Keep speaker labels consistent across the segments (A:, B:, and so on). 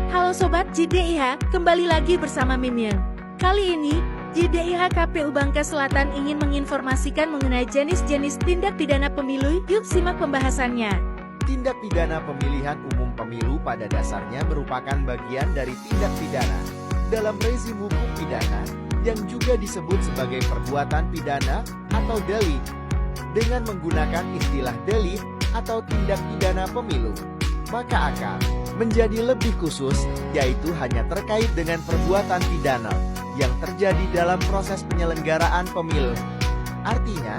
A: Halo Sobat JDIH, kembali lagi bersama Mimin. Kali ini, JDIH KPU Bangka Selatan ingin menginformasikan mengenai jenis-jenis tindak pidana pemilu. Yuk simak pembahasannya.
B: Tindak pidana pemilihan umum pemilu pada dasarnya merupakan bagian dari tindak pidana dalam rezim hukum pidana yang juga disebut sebagai perbuatan pidana atau delik dengan menggunakan istilah delik atau tindak pidana pemilu. Maka akan menjadi lebih khusus, yaitu hanya terkait dengan perbuatan pidana yang terjadi dalam proses penyelenggaraan pemilu. Artinya,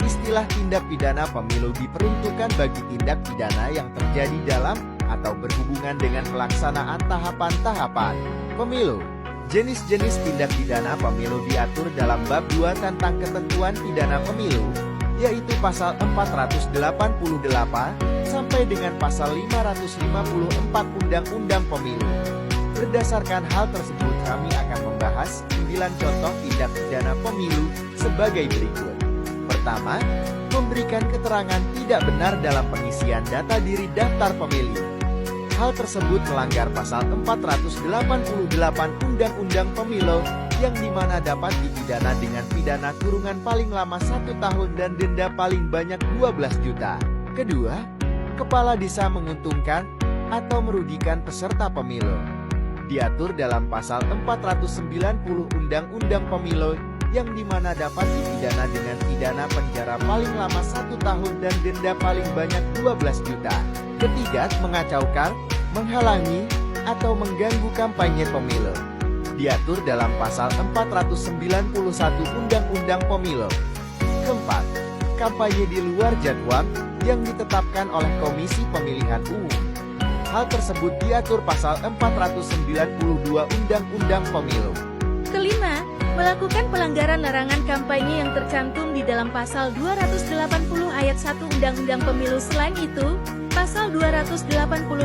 B: istilah tindak pidana pemilu diperuntukkan bagi tindak pidana yang terjadi dalam atau berhubungan dengan pelaksanaan tahapan-tahapan pemilu. Jenis-jenis tindak pidana pemilu diatur dalam bab 2 tentang ketentuan pidana pemilu, yaitu pasal 488 sampai dengan pasal 554 Undang-Undang Pemilu. Berdasarkan hal tersebut, kami akan membahas 9 contoh tindak pidana pemilu sebagai berikut. Pertama, memberikan keterangan tidak benar dalam pengisian data diri daftar pemilih. Hal tersebut melanggar pasal 488 Undang-Undang Pemilu yang dimana dapat dipidana dengan pidana kurungan paling lama 1 tahun dan denda paling banyak 12 juta. Kedua, kepala desa menguntungkan atau merugikan peserta pemilu. Diatur dalam pasal 490 Undang-Undang Pemilu yang dimana dapat dipidana dengan pidana penjara paling lama 1 tahun dan denda paling banyak 12 juta. Ketiga, mengacaukan, menghalangi, atau mengganggu kampanye pemilu. Diatur dalam pasal 491 Undang-Undang Pemilu. Keempat, kampanye di luar jadwal yang ditetapkan oleh Komisi Pemilihan Umum. Hal tersebut diatur pasal 492 Undang-Undang Pemilu.
A: Kelima, melakukan pelanggaran larangan kampanye yang tercantum di dalam pasal 280 ayat 1 Undang-Undang Pemilu. Selain itu, pasal 280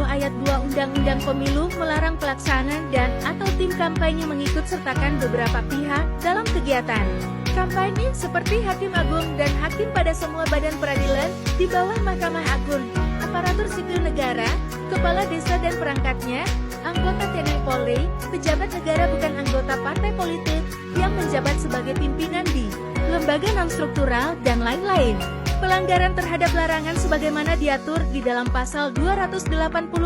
A: ayat 2 Undang-Undang Pemilu melarang pelaksanaan dan atau tim kampanye mengikut sertakan beberapa pihak dalam kegiatan kampanye seperti Hakim Agung dan hakim pada semua badan peradilan di bawah Mahkamah Agung, aparatur sipil negara, kepala desa dan perangkatnya, anggota TNI Polri, pejabat negara bukan anggota partai politik yang menjabat sebagai pimpinan di lembaga non-struktural dan lain-lain. Pelanggaran terhadap larangan sebagaimana diatur di dalam pasal 280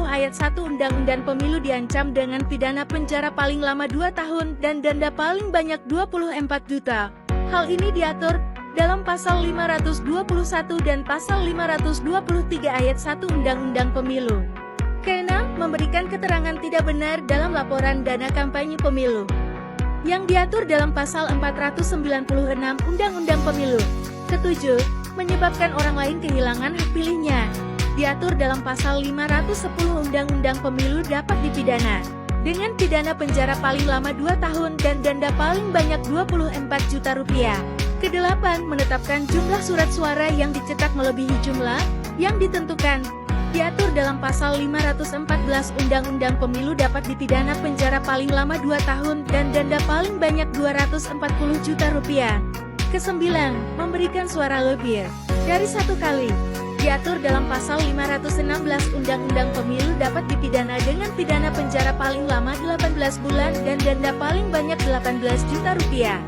A: ayat 1 Undang-Undang Pemilu diancam dengan pidana penjara paling lama 2 tahun dan denda paling banyak 24 juta. Hal ini diatur dalam pasal 521 dan pasal 523 ayat 1 Undang-Undang Pemilu. Keenam, memberikan keterangan tidak benar dalam laporan dana kampanye pemilu yang diatur dalam pasal 496 Undang-Undang Pemilu. Ketujuh, menyebabkan orang lain kehilangan hak pilihnya. Diatur dalam pasal 510 Undang-Undang Pemilu dapat dipidana dengan pidana penjara paling lama 2 tahun dan denda paling banyak 24 juta rupiah. Kedelapan, menetapkan jumlah surat suara yang dicetak melebihi jumlah yang ditentukan. Diatur dalam pasal 514 Undang-Undang Pemilu dapat dipidana penjara paling lama 2 tahun dan denda paling banyak 240 juta rupiah. Kesembilan, memberikan suara lebih dari 1 kali. Diatur dalam pasal 516 Undang-Undang Pemilu dapat dipidana dengan pidana penjara paling lama 18 bulan dan denda paling banyak 18 juta rupiah.